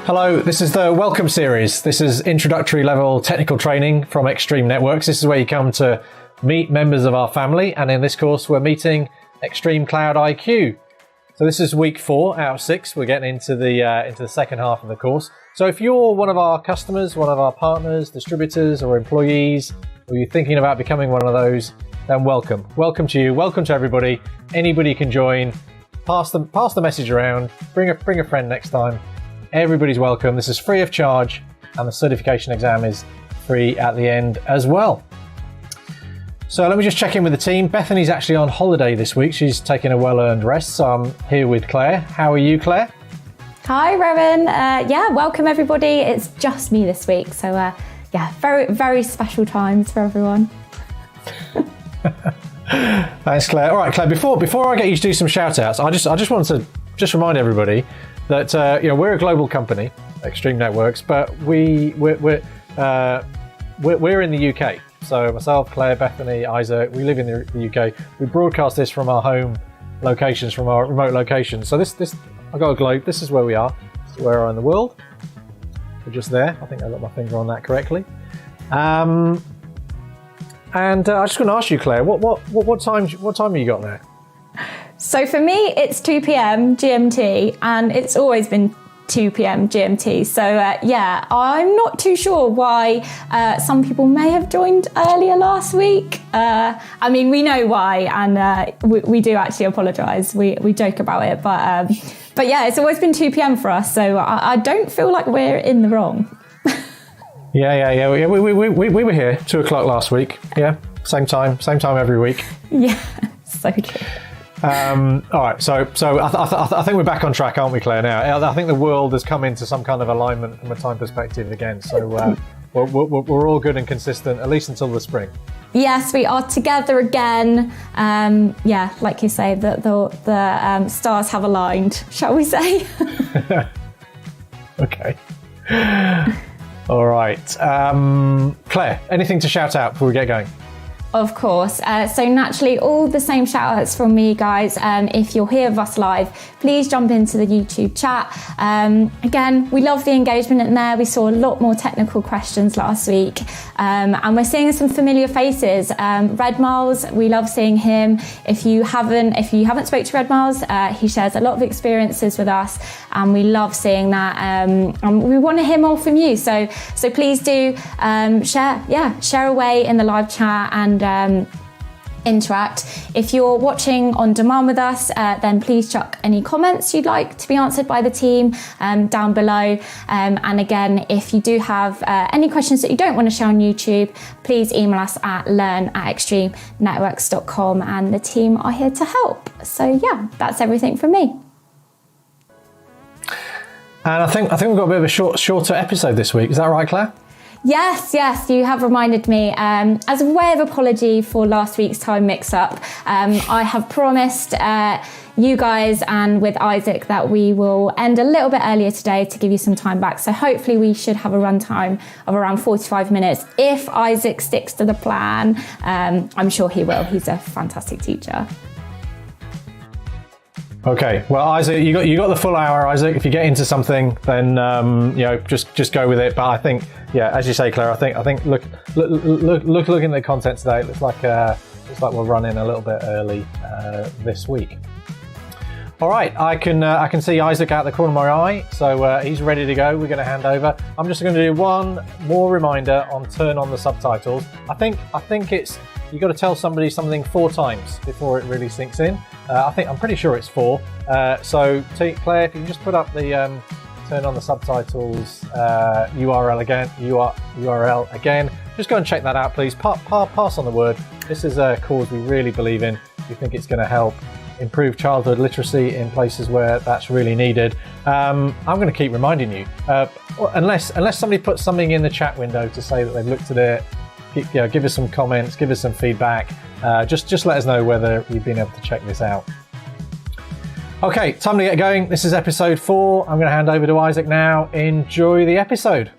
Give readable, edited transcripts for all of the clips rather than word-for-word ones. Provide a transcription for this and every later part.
Hello, this is the Welcome Series. This is introductory level technical training from Extreme Networks. This is where you come to meet members of our family, and in this course we're meeting ExtremeCloud IQ. So this is week 4 out of 6. We're getting into the second half of the course. So if you're one of our customers, one of our partners, distributors or employees, or you're thinking about becoming one of those, then welcome. Welcome to you, welcome to everybody. Anybody can join. Pass the message around, bring a friend next time. Everybody's welcome. This is free of charge, and the certification exam is free at the end as well. So let me just check in with the team. Bethany's actually on holiday this week. She's taking a well-earned rest, so I'm here with Claire. How are you, Claire? Hi, Rowan. Welcome everybody. It's just me this week, so very, very special times for everyone. Thanks, Claire. All right, Claire, before I get you to do some shout-outs, I just wanted to remind everybody that we're a global company, Extreme Networks, but we're in the UK. So myself, Claire, Bethany, Isaac, we live in the UK. We broadcast this from our home locations, from our remote locations. So this I've got a globe. This is where we are. This is where we are in the world. We're just there. I think I got my finger on that correctly. And I just want to ask you, Claire, what time have you got there? So for me, it's 2 p.m. GMT, and it's always been 2 p.m. GMT. So I'm not too sure why some people may have joined earlier last week. We know why, and we do actually apologise. We joke about it, but yeah, it's always been 2 p.m. for us. So I don't feel like we're in the wrong. Yeah. We were here 2 o'clock last week. Yeah, same time every week. Yeah, so good. All right, so I think we're back on track, aren't we, Claire? Now I think the world has come into some kind of alignment from a time perspective again. So we're all good and consistent, at least until the spring. Yes, we are together again. Like you say, the stars have aligned, shall we say? Okay. All right, Claire, anything to shout out before we get going? Of course. So naturally, all the same shout outs from me, guys. If you're here with us live, please jump into the YouTube chat. Again, we love the engagement in there. We saw a lot more technical questions last week. And we're seeing some familiar faces. Red Miles, we love seeing him. If you haven't spoke to Red Miles, he shares a lot of experiences with us, and we love seeing that. And we want to hear more from you. So please do share away in the live chat and interact. If you're watching on demand with us, then please chuck any comments you'd like to be answered by the team down below. And again, if you do have any questions that you don't want to share on YouTube, please email us at learn@extremenetworks.com, and the team are here to help. So yeah, that's everything from me. And I think we've got a bit of a shorter episode this week. Is that right, Claire? Yes, you have reminded me. As a way of apology for last week's time mix-up, I have promised you guys and with Isaac that we will end a little bit earlier today to give you some time back. So hopefully we should have a runtime of around 45 minutes. If Isaac sticks to the plan, I'm sure he will. He's a fantastic teacher. Okay, well, Isaac, you got the full hour, Isaac. If you get into something, then just go with it. But I think, as you say, Claire, I think looking at the content today, it looks like we're running a little bit early this week. All right, I can see Isaac out the corner of my eye, so he's ready to go. We're going to hand over. I'm just going to do one more reminder on turn on the subtitles. I think it's you've got to tell somebody something 4 times before it really sinks in. I'm pretty sure it's 4. So Claire, if you can just put up the turn on the subtitles URL again. Just go and check that out, please. Pass on the word. This is a cause we really believe in. We think it's going to help improve childhood literacy in places where that's really needed. I'm going to keep reminding you, unless somebody puts something in the chat window to say that they've looked at it. Give us some comments, give us some feedback. Just let us know whether you've been able to check this out. Okay, time to get going. This is episode 4. I'm going to hand over to Isaac now. Enjoy the episode.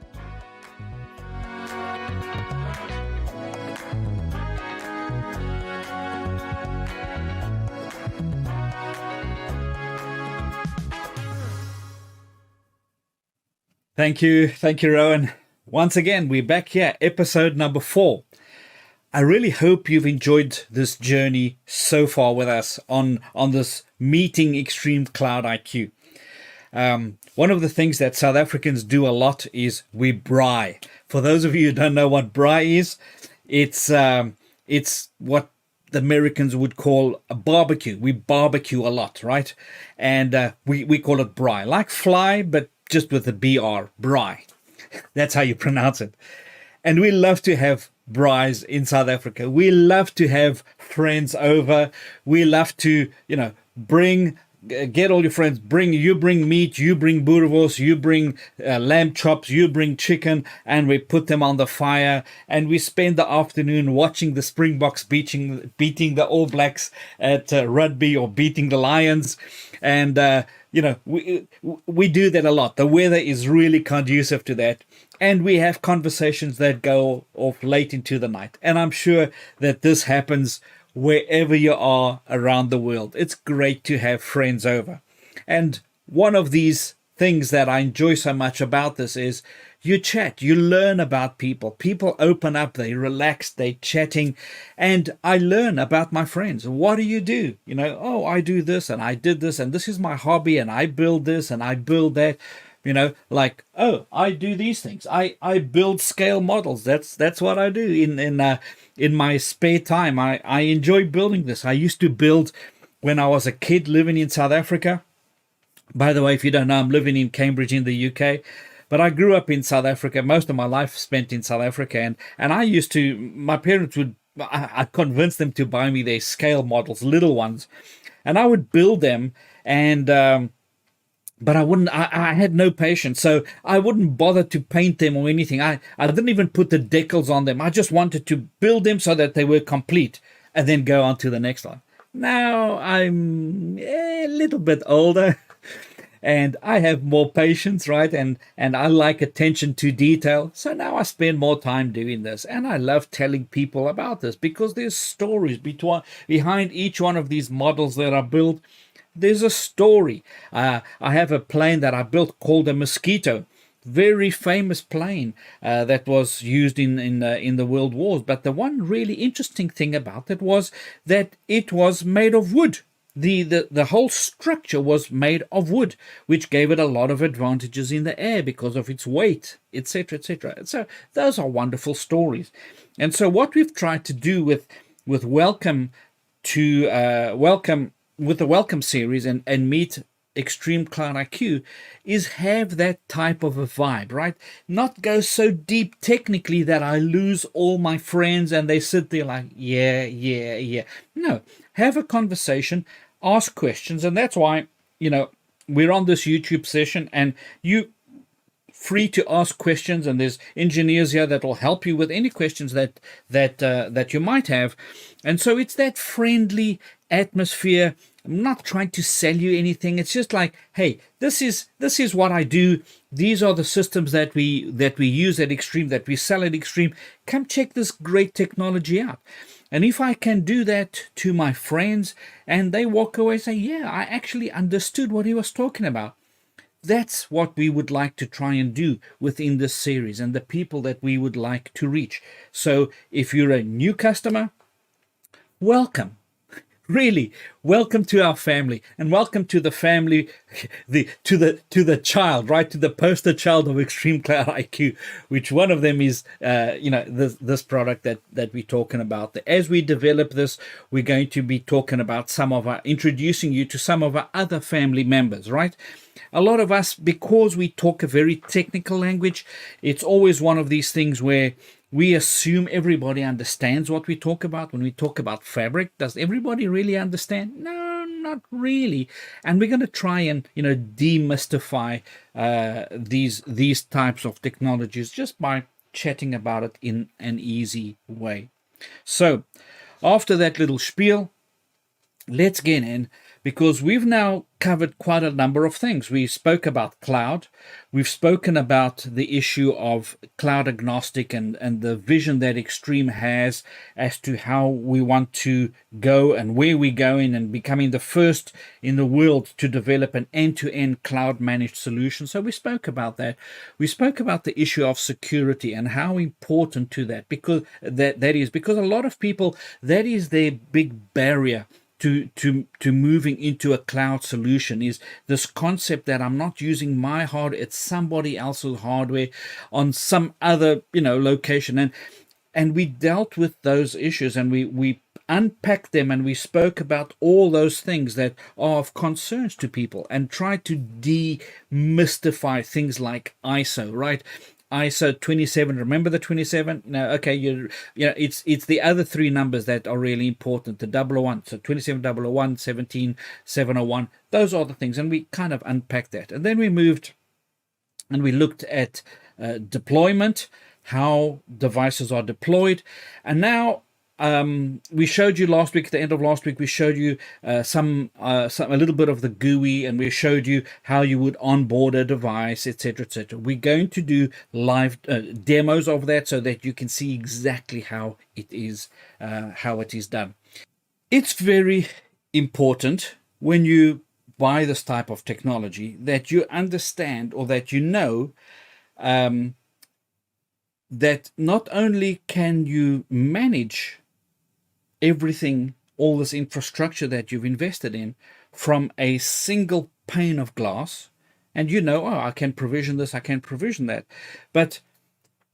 Thank you, Rowan. Once again, we're back here, episode number 4. I really hope you've enjoyed this journey so far with us on this Meeting ExtremeCloud IQ. One of the things that South Africans do a lot is we braai. For those of you who don't know what braai is, it's what the Americans would call a barbecue. We barbecue a lot, right? And we call it braai, like fly, but just with the BR, braai. That's how you pronounce it. And we love to have braais in South Africa. We love to have friends over. We love to, get all your friends. You bring meat, you bring boerewors, you bring lamb chops, you bring chicken, and we put them on the fire. And we spend the afternoon watching the Springboks beating the All Blacks at rugby, or beating the Lions. And we do that a lot. The weather is really conducive to that. And we have conversations that go off late into the night. And I'm sure that this happens wherever you are around the world. It's great to have friends over. And one of these things that I enjoy so much about this is you chat, you learn about people. People open up, they relax, they chatting. And I learn about my friends. What do you do? I do this and I did this and this is my hobby and I build this and I build that. I do these things. I build scale models. That's what I do in my spare time. I enjoy building this. I used to build when I was a kid living in South Africa. By the way, if you don't know, I'm living in Cambridge in the UK. But I grew up in South Africa. Most of my life spent in South Africa. And I used to, my parents I convinced them to buy me their scale models, little ones. And I would build them but I had no patience, so I wouldn't bother to paint them or anything. I didn't even put the decals on them. I just wanted to build them so that they were complete and then go on to the next one. Now I'm a little bit older and I have more patience, right? And I like attention to detail. So now I spend more time doing this. And I love telling people about this because there's stories behind each one of these models that are built. There's a story. I have a plane that I built called a Mosquito, very famous plane that was used in the World Wars. But the one really interesting thing about it was that it was made of wood. The whole structure was made of wood, which gave it a lot of advantages in the air because of its weight, etc., etc. So those are wonderful stories. And so what we've tried to do with Welcome with the Welcome series and Meet ExtremeCloud IQ is have that type of a vibe, right? Not go so deep technically that I lose all my friends and they sit there like, yeah. No, have a conversation, ask questions. And that's why, we're on this YouTube session and you free to ask questions, and there's engineers here that will help you with any questions that you might have. And so it's that friendly atmosphere. I'm not trying to sell you anything. It's just like, hey, this is what I do. These are the systems that we use at Extreme, that we sell at Extreme. Come check this great technology out. And if I can do that to my friends and they walk away and say, yeah, I actually understood what he was talking about. That's what we would like to try and do within this series and the people that we would like to reach. So if you're a new customer, welcome. Really, welcome to our family, and welcome to the family, to the child, right? To the poster child of ExtremeCloud IQ, which one of them is, this product that we're talking about. As we develop this, we're going to be talking about introducing you to some of our other family members, right? A lot of us, because we talk a very technical language, it's always one of these things where we assume everybody understands what we talk about. When we talk about fabric, does everybody really understand? No, not really. And we're going to try and demystify these types of technologies just by chatting about it in an easy way. So after that little spiel, let's get in. because we've now covered quite a number of things. We spoke about cloud. We've spoken about the issue of cloud agnostic and the vision that Extreme has as to how we want to go and where we're going, and becoming the first in the world to develop an end-to-end cloud managed solution. So we spoke about that. We spoke about the issue of security and how important to that, because that is because a lot of people, that is their big barrier to moving into a cloud solution, is this concept that I'm not using my hardware, it's somebody else's hardware on some other location. And we dealt with those issues, and we unpacked them, and we spoke about all those things that are of concerns to people, and tried to demystify things like ISO, right? ISO 27. Remember the 27? No, okay. It's the other three numbers that are really important. The 001, so 27001, 17701. Those are the things, and we kind of unpacked that. And then we moved, and we looked at deployment, how devices are deployed, and now we showed you last week, at the end of last week, we showed you a little bit of the GUI, and we showed you how you would onboard a device, etc., etc. We're going to do live demos of that so that you can see exactly how it is done. It's very important when you buy this type of technology that you understand, or that you know, that not only can you manage everything, all this infrastructure that you've invested in, from a single pane of glass, and I can provision this, I can provision that, but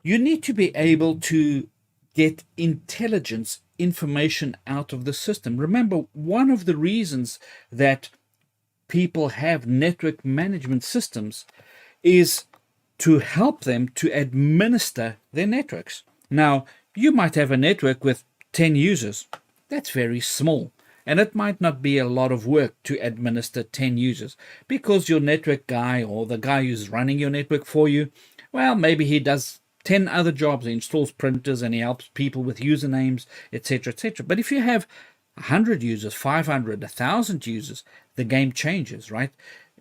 you need to be able to get intelligence, information out of the system. Remember, one of the reasons that people have network management systems is to help them to administer their networks. Now, you might have a network with 10 users. That's very small, and it might not be a lot of work to administer 10 users, because your network guy, or the guy who's running your network for you, well, maybe he does 10 other jobs. He installs printers, and he helps people with usernames, etc., etc. But if you have 100 users, 500, 1,000 users, the game changes, right?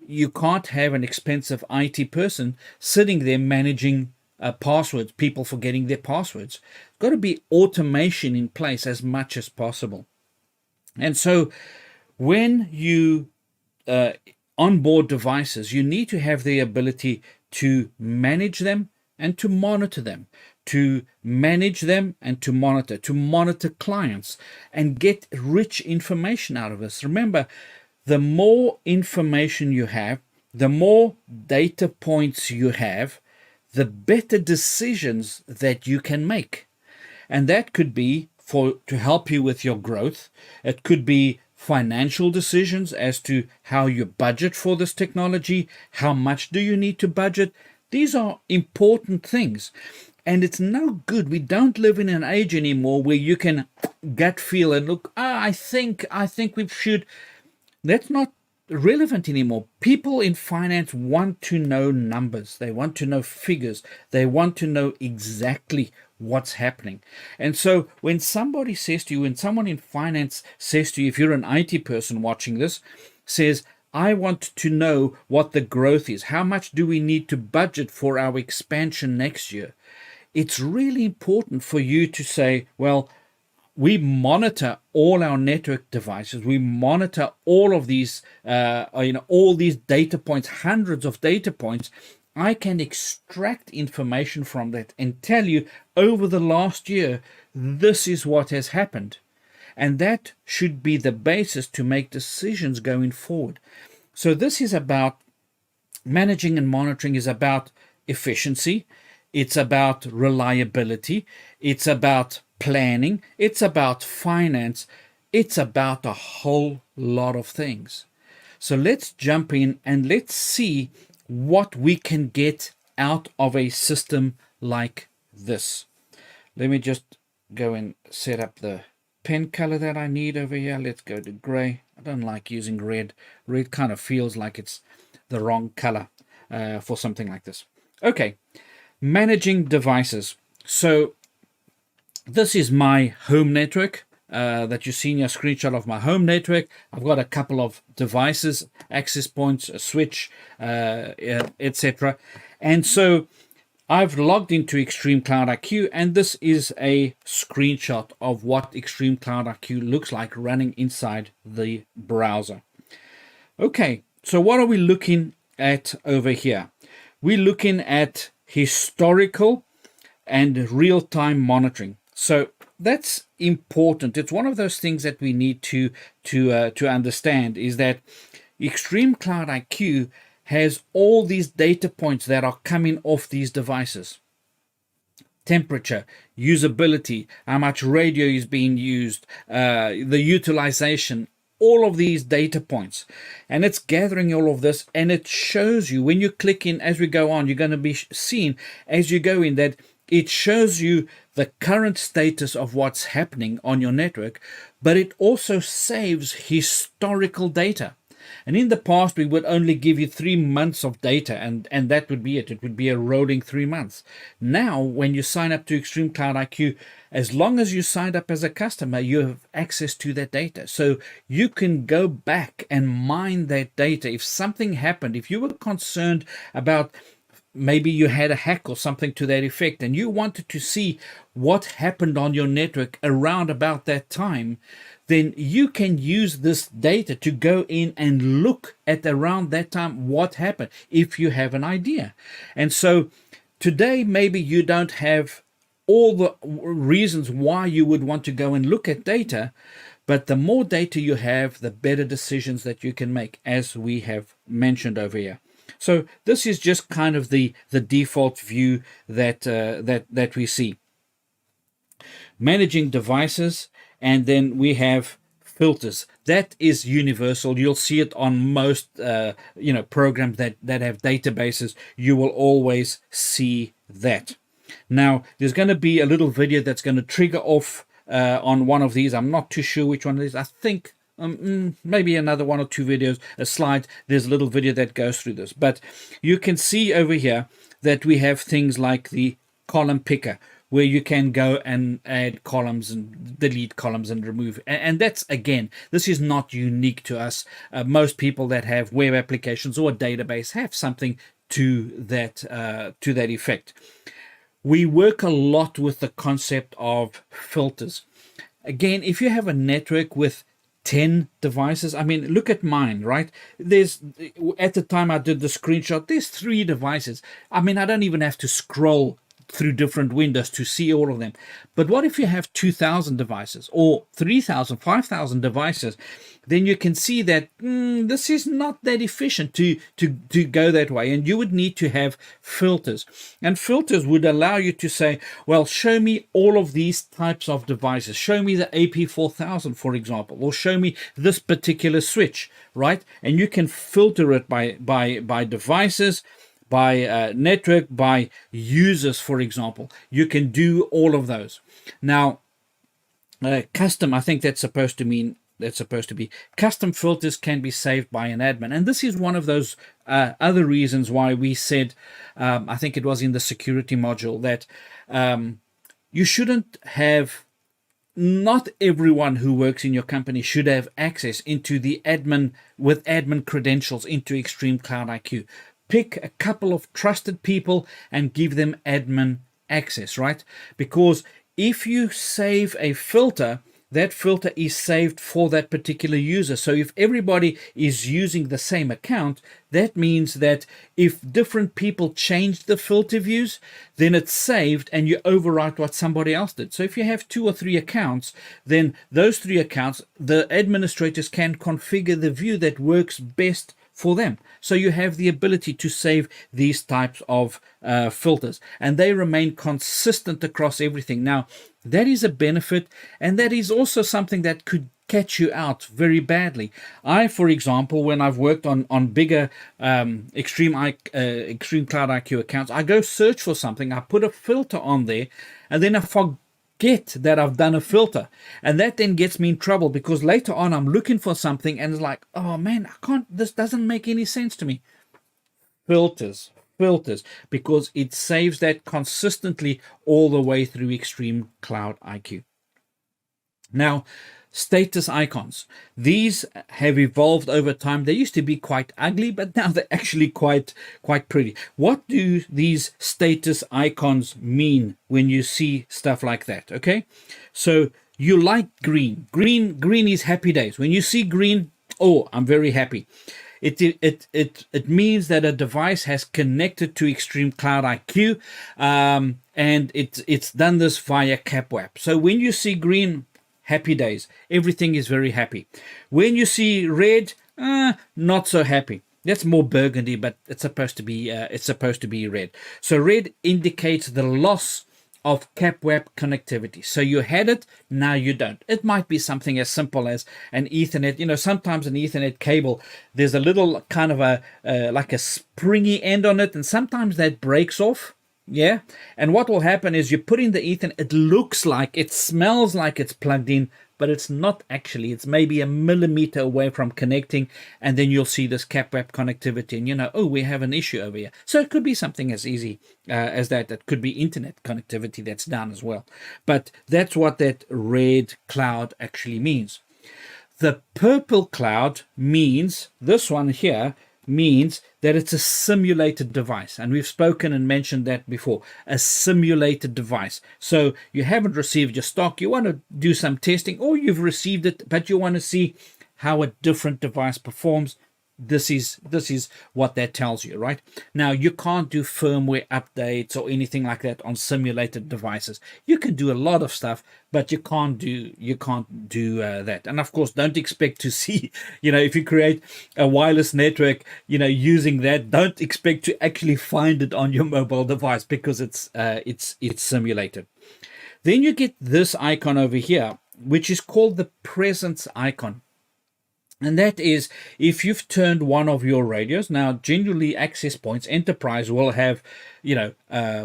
You can't have an expensive IT person sitting there managing passwords, people forgetting their passwords. Got to be automation in place as much as possible. And so when you onboard devices, you need to have the ability to manage them and to monitor them, to manage them and to monitor clients, and get rich information out of this. Remember, the more information you have, the more data points you have, the better decisions that you can make. And that could be to help you with your growth. It could be financial decisions as to how you budget for this technology. How much do you need to budget? These are important things. And it's no good. We don't live in an age anymore where you can gut feel and look, I think we should. That's not relevant anymore. People in finance want to know numbers. They want to know figures. They want to know exactly what's happening. And so when somebody says to you, when someone in finance says to you, if you're an IT person watching this, says, I want to know what the growth is. How much do we need to budget for our expansion next year? It's really important for you to say, well, we monitor all our network devices. We monitor all of these, all these data points, hundreds of data points. I can extract information from that and tell you, over the last year, this is what has happened. And that should be the basis to make decisions going forward. So this is about managing and monitoring, is about efficiency. It's about reliability. It's about planning. It's about finance. It's about a whole lot of things. So let's jump in and let's see what we can get out of a system like this. Let me just go and set up the pen color that I need over here. Let's go to gray. I don't like using red. Red kind of feels like it's the wrong color for something like this. Okay, managing devices. So this is my home network. that you see in your screenshot of my home network. I've got a couple of devices, access points, a switch, etc. And so I've logged into ExtremeCloud IQ, and this is a screenshot of what ExtremeCloud IQ looks like running inside the browser. Okay, so what are we looking at over here? We're looking at historical and real-time monitoring. So that's important. It's one of those things that we need to understand, is that ExtremeCloud IQ has all these data points that are coming off these devices. Temperature, usability, how much radio is being used, the utilization, all of these data points. And it's gathering all of this, and it shows you when you click in, as we go on, you're going to be seeing as you go in that it shows you the current status of what's happening on your network, but it also saves historical data. And in the past, we would only give you 3 months of data, and that would be it. It would be a rolling 3 months. Now, when you sign up to ExtremeCloud IQ, as long as you signed up as a customer, you have access to that data. So you can go back and mine that data. If something happened, if you were concerned about maybe you had a hack or something to that effect, and you wanted to see what happened on your network around about that time, then you can use this data to go in and look at around that time what happened, if you have an idea. And so today, maybe you don't have all the reasons why you would want to go and look at data, but the more data you have, the better decisions that you can make, as we have mentioned over here. So this is just kind of the default view that we see. Managing devices, and then we have filters. That is universal. You'll see it on most programs that have databases. You will always see that. Now, there's going to be a little video that's going to trigger off on one of these. I'm not too sure which one it is. I think maybe another 1 or 2 videos, a slide. There's a little video that goes through this. But you can see over here that we have things like the column picker, where you can go and add columns and delete columns and remove. And that's, again, this is not unique to us. Most people that have web applications or a database have something to that effect. We work a lot with the concept of filters. Again, if you have a network with 10 devices, I mean, look at mine, right? There's, at the time I did the screenshot, there's 3 devices. I mean, I don't even have to scroll through different windows to see all of them. But what if you have 2,000 devices or 3,000, 5,000 devices? Then you can see that this is not that efficient to go that way, and you would need to have filters. And filters would allow you to say, well, show me all of these types of devices. Show me the AP4000, for example, or show me this particular switch, right? And you can filter it by devices, by network, by users, for example. You can do all of those. Now, custom, I think that's supposed to be custom filters can be saved by an admin. And this is one of those other reasons why we said, I think it was in the security module, that you shouldn't have, not everyone who works in your company should have access into the admin with admin credentials into ExtremeCloud IQ. Pick a couple of trusted people and give them admin access, right? Because if you save a filter, that filter is saved for that particular user. So if everybody is using the same account, that means that if different people change the filter views, then it's saved and you overwrite what somebody else did. So if you have 2 or 3 accounts, then those 3 accounts, the administrators can configure the view that works best for them. So you have the ability to save these types of filters, and they remain consistent across everything. Now, that is a benefit, and that is also something that could catch you out very badly. I, for example, when I've worked on bigger ExtremeCloud IQ accounts, I go search for something, I put a filter on there, and then I forget that I've done a filter, and that then gets me in trouble, because later on I'm looking for something and it's like, oh man, I can't, this doesn't make any sense to me. Filters, because it saves that consistently all the way through ExtremeCloud IQ. Now, status icons. These have evolved over time. They used to be quite ugly, but now they're actually quite pretty. What do these status icons mean when you see stuff like that? Okay, so you like green. Green is happy days. When you see green, oh, I'm very happy. It means that a device has connected to ExtremeCloud IQ, and it's done this via CapWap. So when you see green, happy days, everything is very happy. When you see red, not so happy. That's more burgundy, but it's supposed to be red. So red indicates the loss of CapWap connectivity. So you had it, now you don't. It might be something as simple as an Ethernet. You know, sometimes an Ethernet cable, there's a little kind of like a springy end on it, and sometimes that breaks off. Yeah, and what will happen is you put in the Ethernet, it looks like, it smells like it's plugged in, but it's not actually. It's maybe a millimeter away from connecting, and then you'll see this CapWap connectivity, and you know, oh, we have an issue over here. So it could be something as easy as that. That could be internet connectivity that's down as well. But that's what that red cloud actually means. The purple cloud means, this one here, means that it's a simulated device, and we've spoken and mentioned that before. A simulated device. So you haven't received your stock, you want to do some testing, or you've received it but you want to see how a different device performs. This is what that tells you, right? Now, you can't do firmware updates or anything like that on simulated devices. You can do a lot of stuff, but you can't do that. And of course, don't expect to see, you know, if you create a wireless network, you know, using that, don't expect to actually find it on your mobile device, because it's simulated. Then you get this icon over here, which is called the presence icon. And that is if you've turned one of your radios. Now, generally access points, enterprise will have, you know,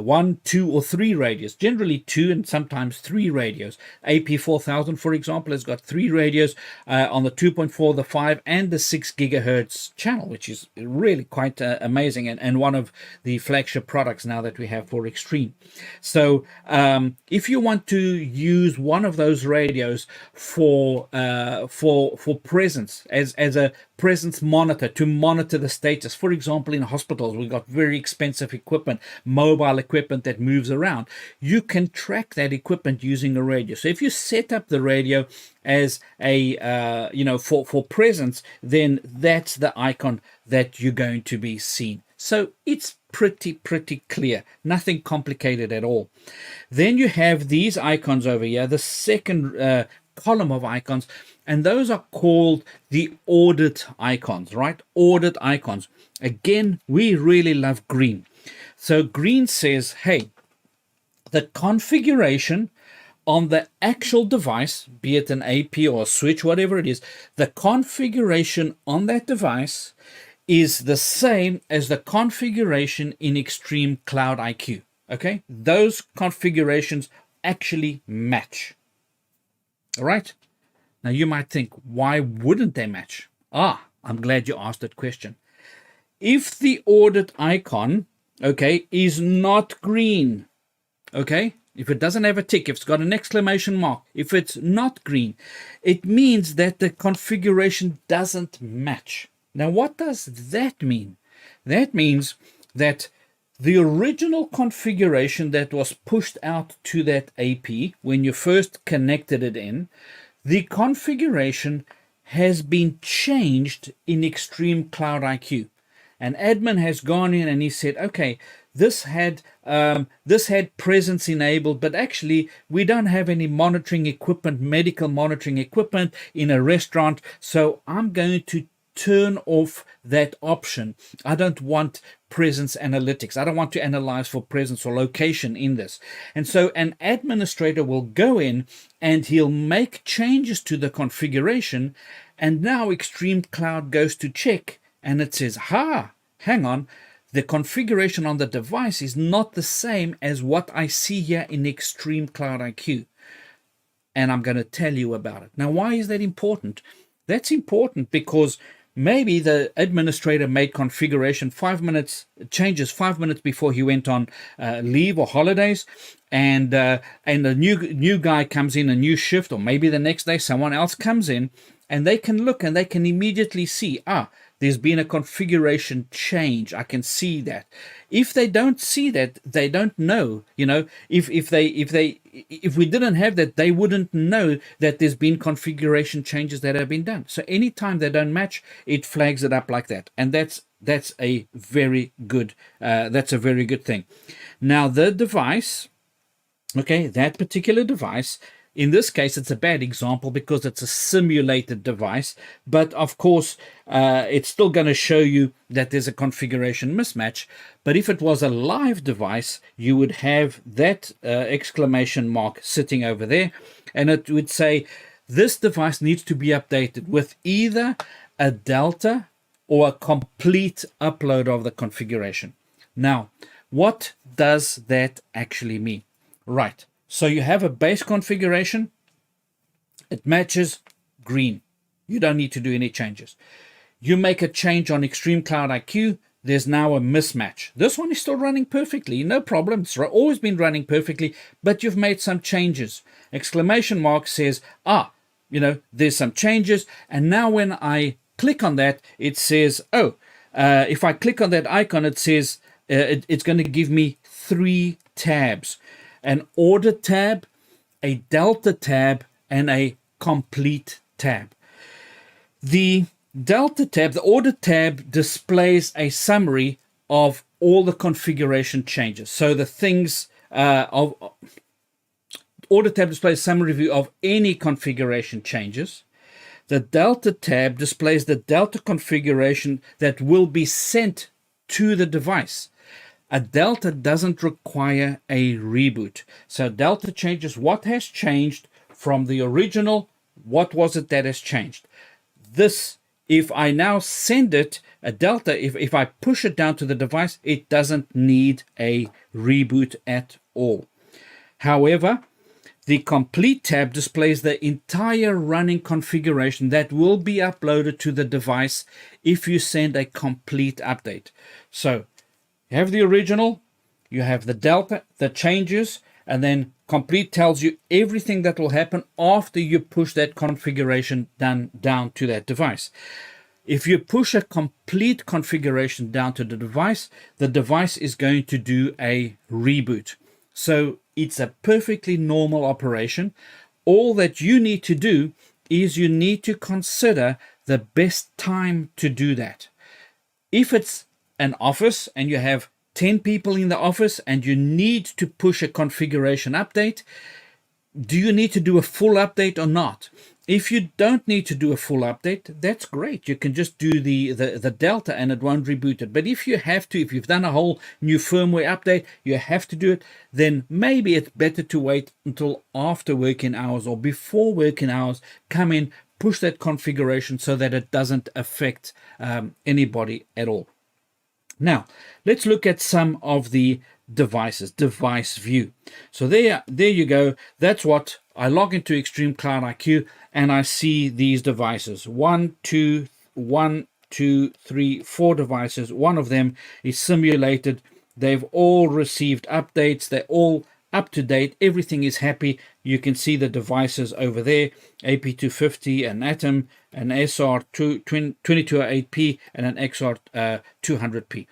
1, 2, or 3 radios, generally 2 and sometimes 3 radios. AP4000, for example, has got 3 radios on the 2.4, the 5, and the 6 gigahertz channel, which is really quite amazing, and one of the flagship products now that we have for Extreme. So if you want to use one of those radios for presence, as a presence monitor, to monitor the status, for example, in hospitals, we've got very expensive equipment, mobile equipment that moves around. You can track that equipment using a radio. So if you set up the radio as a for presence, then that's the icon that you're going to be seen. So it's pretty clear, nothing complicated at all. Then you have these icons over here, the second column of icons, and those are called the audit icons, right? Audit icons. Again, we really love green. So green says, hey, the configuration on the actual device, be it an AP or a switch, whatever it is, the configuration on that device is the same as the configuration in ExtremeCloud IQ. Okay? Those configurations actually match. All right? Now you might think, why wouldn't they match? I'm glad you asked that question. If the audit icon, okay, is not green, okay, if it doesn't have a tick, if it's got an exclamation mark, if it's not green, it means that the configuration doesn't match. Now, what does that mean? That means that the original configuration that was pushed out to that AP when you first connected it in, the configuration has been changed in ExtremeCloud IQ. An admin has gone in and he said, okay, this had presence enabled, but actually we don't have any monitoring equipment, medical monitoring equipment in a restaurant, so I'm going to turn off that option. I don't want presence analytics. I don't want to analyze for presence or location in this. And so an administrator will go in and he'll make changes to the configuration, and now ExtremeCloud goes to check and it says, hang on, the configuration on the device is not the same as what I see here in ExtremeCloud IQ. And I'm going to tell you about it. Now, why is that important? That's important because maybe the administrator made configuration changes 5 minutes before he went on leave or holidays, and a new guy comes in, a new shift, or maybe the next day someone else comes in, and they can look and they can immediately see, there's been a configuration change. I can see that. If they don't see that, they don't know. If we didn't have that, they wouldn't know that there's been configuration changes that have been done. So anytime they don't match, it flags it up like that, and that's a very good thing. Now the device, okay, that particular device. In this case, it's a bad example because it's a simulated device, but of course, it's still going to show you that there's a configuration mismatch. But if it was a live device, you would have that exclamation mark sitting over there, and it would say, this device needs to be updated with either a delta or a complete upload of the configuration. Now, what does that actually mean? Right. So you have a base configuration, it matches green. You don't need to do any changes. You make a change on ExtremeCloud IQ, there's now a mismatch. This one is still running perfectly, no problem. It's always been running perfectly, but you've made some changes. Exclamation mark says, there's some changes. And now when I click on that, it says, if I click on that icon, it says, it's going to give me 3 tabs. An order tab, a delta tab, and a complete tab. The delta tab, the order tab, displays a summary of all the configuration changes. So the things order tab displays a summary view of any configuration changes. The delta tab displays the delta configuration that will be sent to the device. A delta doesn't require a reboot. So delta changes what has changed from the original. What was it that has changed? This, if I now send it, a delta, if I push it down to the device, it doesn't need a reboot at all. However, the complete tab displays the entire running configuration that will be uploaded to the device if you send a complete update. So, you have the original, you have the delta, the changes, and then complete tells you everything that will happen after you push that configuration down to that device. If you push a complete configuration down to the device is going to do a reboot. So it's a perfectly normal operation. All that you need to do is you need to consider the best time to do that. If it's an office and you have 10 people in the office and you need to push a configuration update, do you need to do a full update or not? If you don't need to do a full update, that's great. You can just do the delta and it won't reboot it. But if you have to, if you've done a whole new firmware update, you have to do it, then maybe it's better to wait until after working hours or before working hours, come in, push that configuration so that it doesn't affect anybody at all. Now, let's look at some of the devices, device view. So there you go. That's what I log into ExtremeCloud IQ and I see these devices. 1, 2, 3, 4 devices. One of them is simulated. They've all received updates. They're all up to date. Everything is happy. You can see the devices over there, AP250, an Atom, an SR2208P, and an XR200P.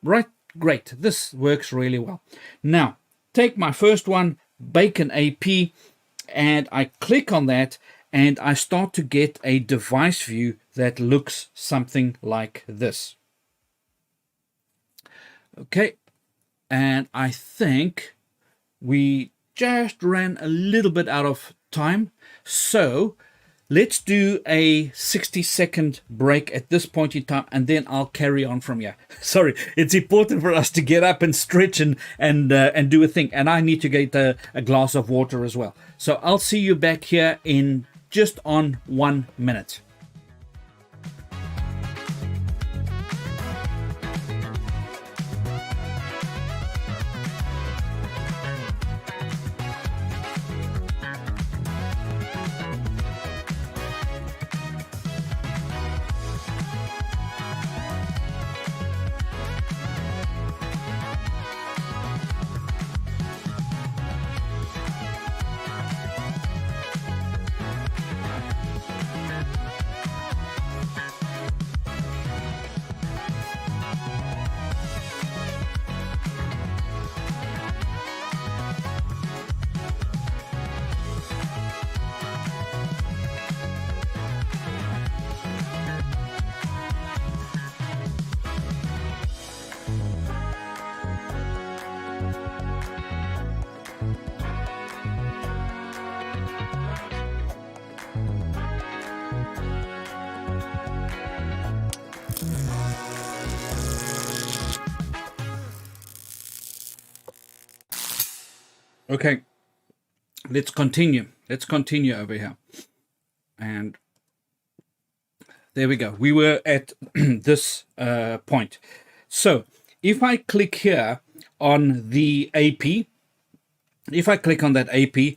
Right, great. This works really well. Now, take my first one, Bacon AP, and I click on that, and I start to get a device view that looks something like this. Okay, and I think we just ran a little bit out of time, so let's do a 60-second break at this point in time, and then I'll carry on from here. Sorry, it's important for us to get up and stretch and do a thing, and I need to get a glass of water as well. So I'll see you back here in just on 1 minute. Okay, let's continue. Let's continue over here. And there we go. We were at this point. So if I click here on the AP, if I click on that AP,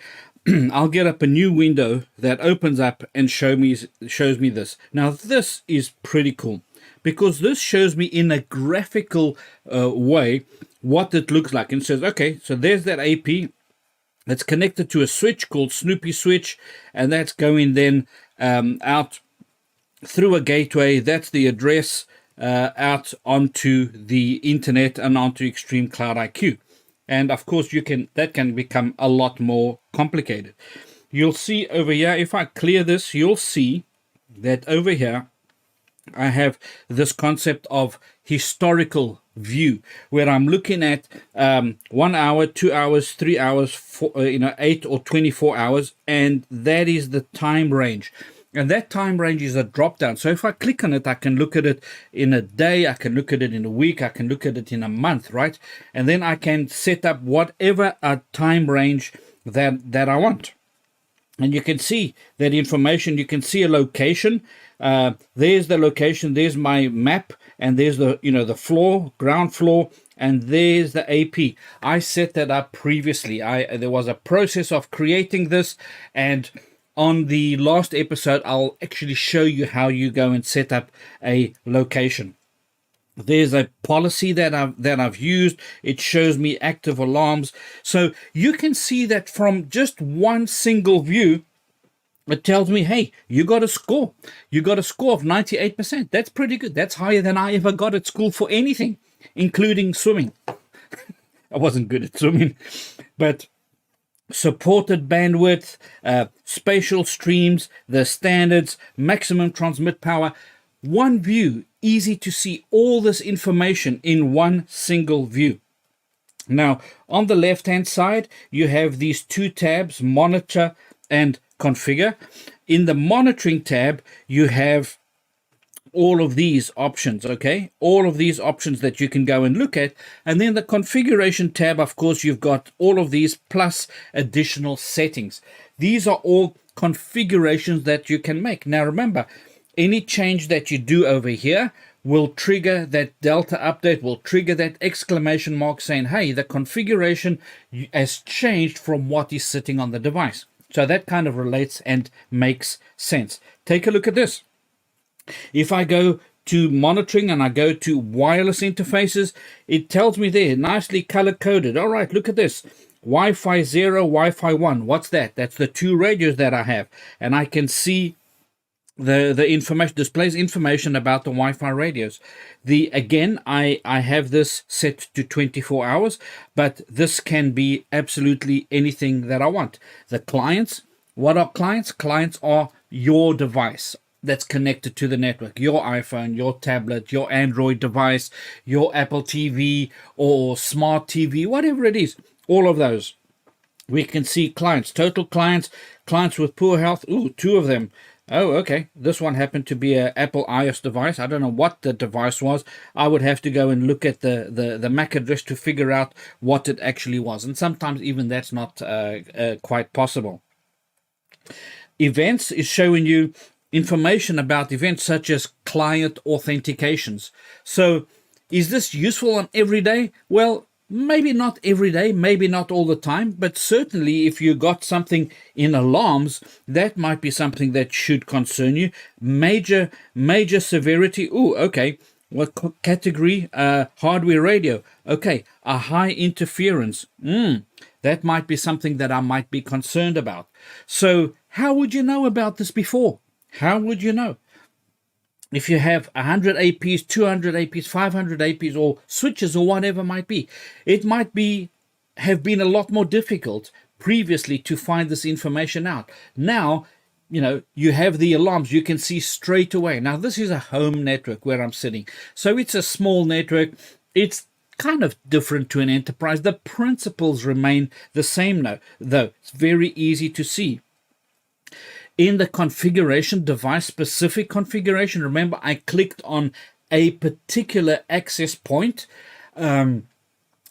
I'll get up a new window that opens up and shows me this. Now this is pretty cool because this shows me in a graphical way what it looks like, and says, okay, so there's that AP. It's connected to a switch called Snoopy Switch, and that's going then out through a gateway. That's the address out onto the internet and onto ExtremeCloud IQ. And of course, that can become a lot more complicated. You'll see over here, if I clear this, you'll see that over here, I have this concept of historical view, where I'm looking at 1 hour, 2 hours, 3 hours, 8 or 24 hours, and that is the time range. And that time range is a drop down. So if I click on it, I can look at it in a day, I can look at it in a week, I can look at it in a month, right? And then I can set up whatever a time range that I want. And you can see that information, you can see a location. There's the location, there's my map, and there's the floor, ground floor, and there's the AP. I set that up previously. There was a process of creating this, and on the last episode, I'll actually show you how you go and set up a location. There's a policy that I've used. It shows me active alarms. So you can see that from just one single view, it tells me, hey, you got a score. You got a score of 98%. That's pretty good. That's higher than I ever got at school for anything, including swimming. I wasn't good at swimming, but supported bandwidth, spatial streams, the standards, maximum transmit power. One view, easy to see all this information in one single view. Now, on the left-hand side, you have these two tabs, monitor and configure. In the monitoring tab, you have all of these options, okay? All of these options that you can go and look at. And then the configuration tab, of course, you've got all of these plus additional settings. These are all configurations that you can make. Now, remember, any change that you do over here will trigger that Delta update, will trigger that exclamation mark saying, hey, the configuration has changed from what is sitting on the device. So that kind of relates and makes sense. Take a look at this. If I go to monitoring and I go to wireless interfaces, it tells me there, nicely color coded. All right, look at this. Wi-Fi 0, Wi-Fi 1. What's that? That's the two radios that I have. And I can see the information, displays information about the Wi-Fi radios. Again, I have this set to 24 hours, but this can be absolutely anything that I want. The clients, what are clients? Clients are your device that's connected to the network, your iPhone, your tablet, your Android device, your Apple TV or smart TV, whatever it is, all of those. We can see clients, total clients, clients with poor health. Ooh, 2 of them. Oh, okay. This one happened to be an Apple iOS device. I don't know what the device was. I would have to go and look at the MAC address to figure out what it actually was. And sometimes even that's not quite possible. Events is showing you information about events such as client authentications. So is this useful on every day? Well, maybe not every day, maybe not all the time, but certainly if you got something in alarms, that might be something that should concern you. Major severity. Oh, okay. What category? Hardware radio. Okay. A high interference. That might be something that I might be concerned about. So how would you know about this before? How would you know? If you have 100 APs, 200 APs, 500 APs, or switches, or whatever might be, it might have been a lot more difficult previously to find this information out. Now, you have the alarms, you can see straight away. Now, this is a home network where I'm sitting. So it's a small network. It's kind of different to an enterprise. The principles remain the same though. It's very easy to see. In the configuration, device-specific configuration, remember I clicked on a particular access point, and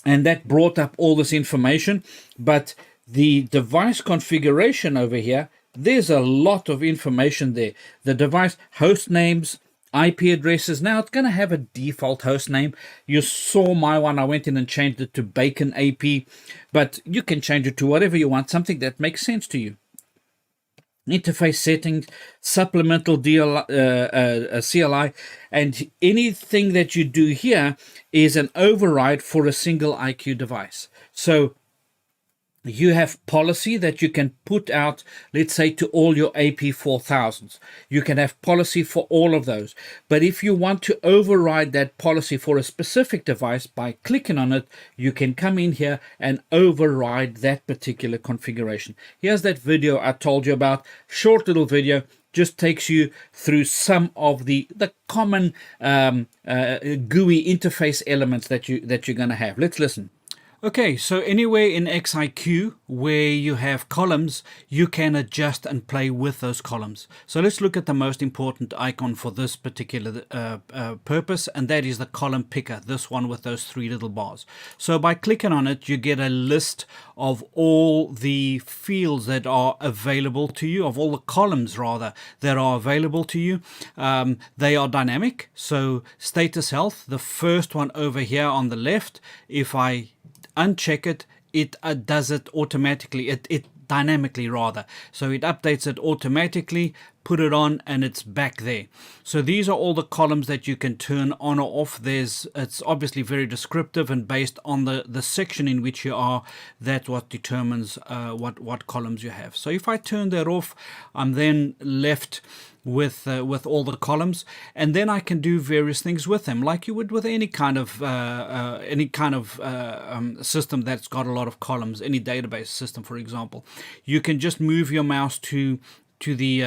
that brought up all this information. But the device configuration over here, there's a lot of information there. The device host names, IP addresses. Now it's going to have a default host name. You saw my one. I went in and changed it to Bacon AP, but you can change it to whatever you want, something that makes sense to you. Interface settings, supplemental CLI, and anything that you do here is an override for a single IQ device. So you have policy that you can put out, let's say, to all your AP4000s. You can have policy for all of those. But if you want to override that policy for a specific device, by clicking on it, you can come in here and override that particular configuration. Here's that video I told you about. Short little video, just takes you through some of the common GUI interface elements that you're going to have. Let's listen. Okay, so anywhere in XIQ where you have columns, you can adjust and play with those columns. So let's look at the most important icon for this particular purpose, and that is the column picker, this one with those three little bars. So by clicking on it, you get a list of all the fields that are available to you, of all the columns rather, that are available to you. They are dynamic, so status health, the first one over here on the left, if I uncheck it, it does it automatically, it dynamically rather. So it updates it automatically, put it on, and it's back there. So these are all the columns that you can turn on or off. It's obviously very descriptive, and based on the section in which you are, that's what determines what columns you have. So if I turn that off, I'm then left with all the columns, and then I can do various things with them, like you would with any kind of system that's got a lot of columns, any database system, for example. You can just move your mouse to the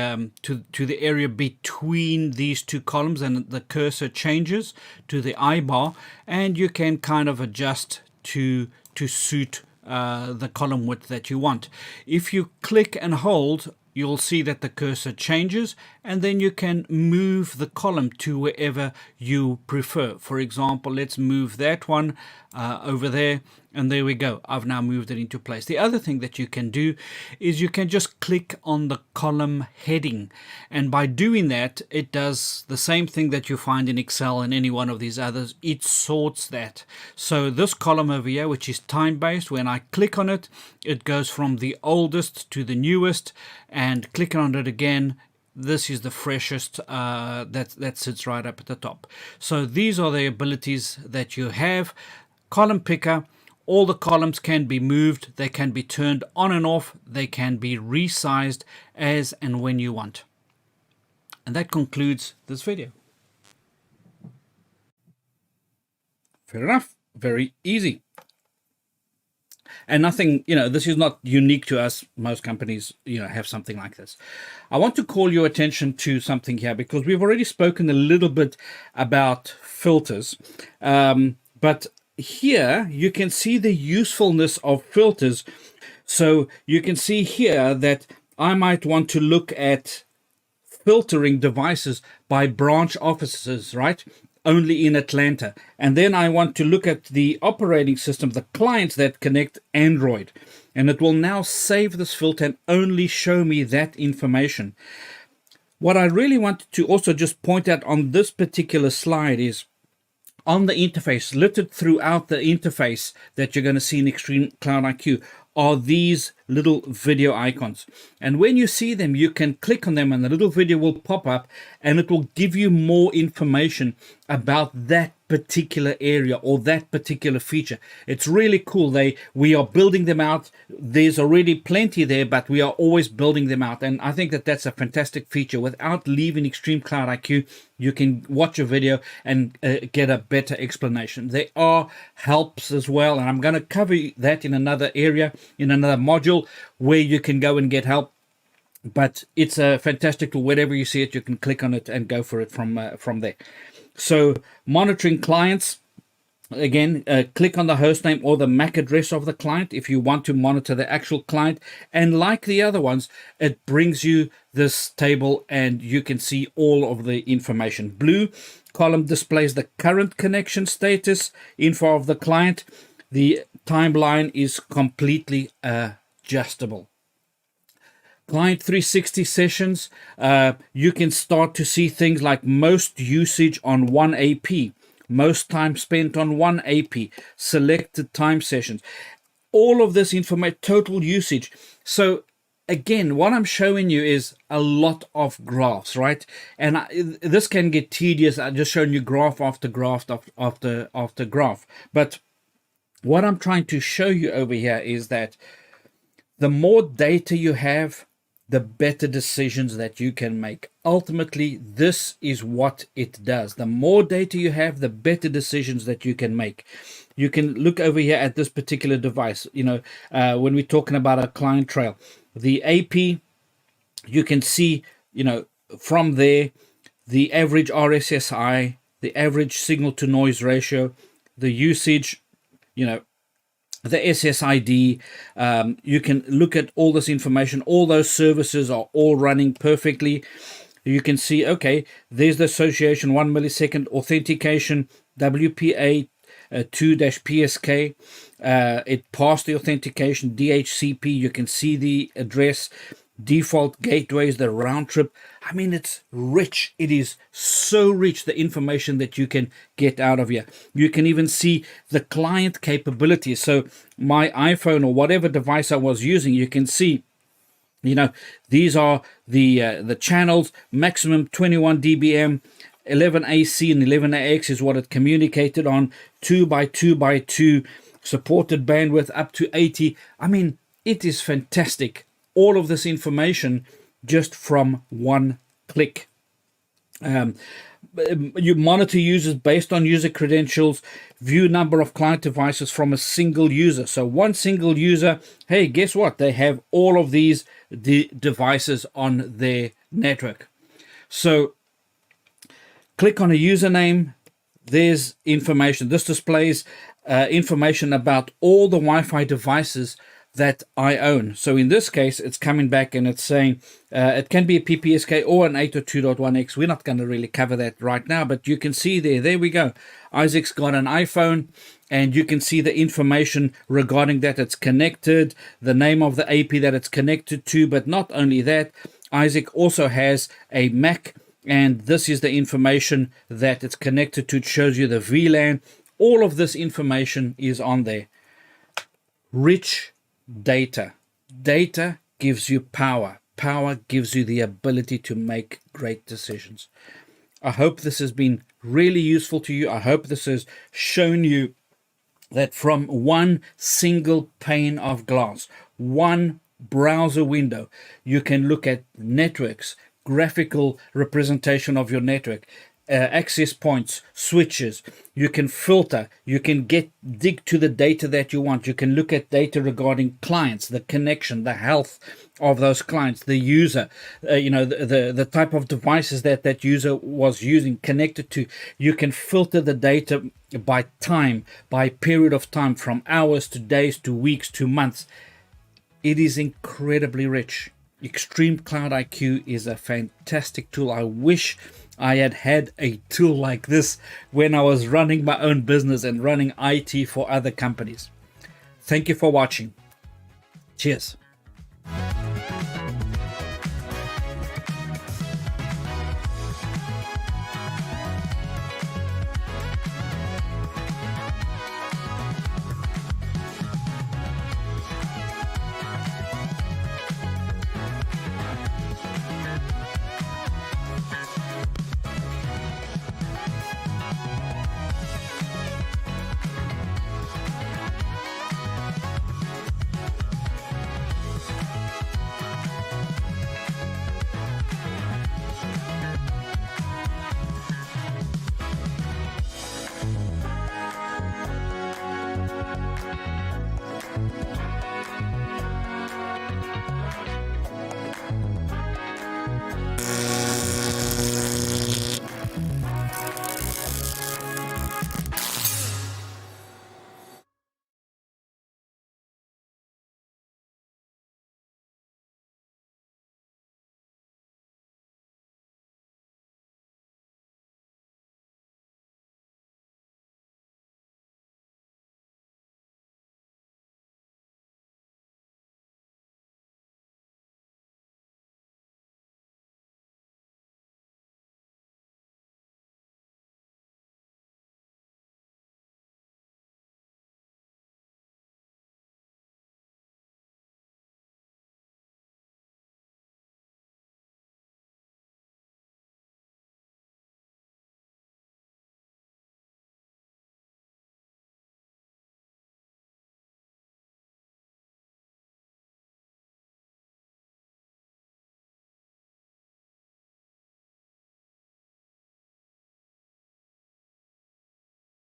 area between these two columns, and the cursor changes to the I bar, and you can kind of adjust to suit the column width that you want. If you click and hold, you'll see that the cursor changes, and then you can move the column to wherever you prefer. For example, let's move that one over there, and there we go. I've now moved it into place. The other thing that you can do is you can just click on the column heading, and by doing that, it does the same thing that you find in Excel and any one of these others. It sorts that. So this column over here, which is time-based, when I click on it, it goes from the oldest to the newest, and clicking on it again, this is the freshest that sits right up at the top. So these are the abilities that you have. Column picker, all the columns can be moved, they can be turned on and off, they can be resized as and when you want. And that concludes this video. Fair enough, very easy. And nothing, this is not unique to us. Most companies, have something like this. I want to call your attention to something here, because we've already spoken a little bit about filters. But here you can see the usefulness of filters. So you can see here that I might want to look at filtering devices by branch offices, right? Only in Atlanta. And then I want to look at the operating system, the clients that connect Android. And it will now save this filter and only show me that information. What I really want to also just point out on this particular slide is on the interface, littered throughout the interface that you're going to see in ExtremeCloud IQ, are these little video icons. And when you see them, you can click on them and the little video will pop up, and it will give you more information about that particular area or that particular feature. It's really cool. We are building them out. There's already plenty there, but we are always building them out. And I think that that's a fantastic feature. Without leaving ExtremeCloud IQ, you can watch a video and get a better explanation. There are helps as well, and I'm going to cover that in another area, in another module, where you can go and get help. But it's a fantastic tool. Wherever you see it, you can click on it and go for it from there. So monitoring clients, again, click on the hostname or the MAC address of the client if you want to monitor the actual client. And like the other ones, it brings you this table and you can see all of the information. Blue column displays the current connection status info of the client. The timeline is completely adjustable. Client 360 sessions, you can start to see things like most usage on one AP, most time spent on one AP, selected time sessions, all of this information, total usage. So again, what I'm showing you is a lot of graphs, right? And this can get tedious. I'm just showing you graph after graph after graph. But what I'm trying to show you over here is that the more data you have, the better decisions that you can make. Ultimately, this is what it does. The more data you have, the better decisions that you can make. You can look over here at this particular device. When we're talking about a client trail, the AP, you can see, from there, the average RSSI, the average signal to noise ratio, the usage, the SSID. You can look at all this information. All those services are all running perfectly. You can see, okay, there's the association 1 millisecond authentication, WPA 2-PSK. It passed the authentication, DHCP. You can see the address, default gateways, the round trip. I mean, it's rich. It is so rich, the information that you can get out of here. You can even see the client capabilities. So my iPhone or whatever device I was using, you can see, these are the channels, maximum 21 dBm, 11 AC and 11 AX is what it communicated on, 2x2x2, supported bandwidth up to 80. I mean, it is fantastic. All of this information just from one click. You monitor users based on user credentials, view number of client devices from a single user. So one single user, hey, guess what? They have all of these devices on their network. So click on a username. There's information. This displays information about all the Wi-Fi devices that I own. So in this case, it's coming back and it's saying it can be a PPSK or an 802.1x. We're not going to really cover that right now, but you can see there we go. Isaac's got an iPhone, and you can see the information regarding that. It's connected, the name of the AP that it's connected to, but not only that, Isaac also has a Mac, and this is the information that it's connected to. It shows you the VLAN. All of this information is on there. Rich data. Data gives you power. Power gives you the ability to make great decisions. I hope this has been really useful to you. I hope this has shown you that from one single pane of glass, one browser window, you can look at networks, graphical representation of your network, access points, switches. You can filter, you can dig to the data that you want. You can look at data regarding clients, the connection, the health of those clients, the user, the type of devices that user was using, connected to. You can filter the data by time, by period of time, from hours to days to weeks to months. It is incredibly rich. ExtremeCloud IQ is a fantastic tool. I wish I had a tool like this when I was running my own business and running IT for other companies. Thank you for watching. Cheers.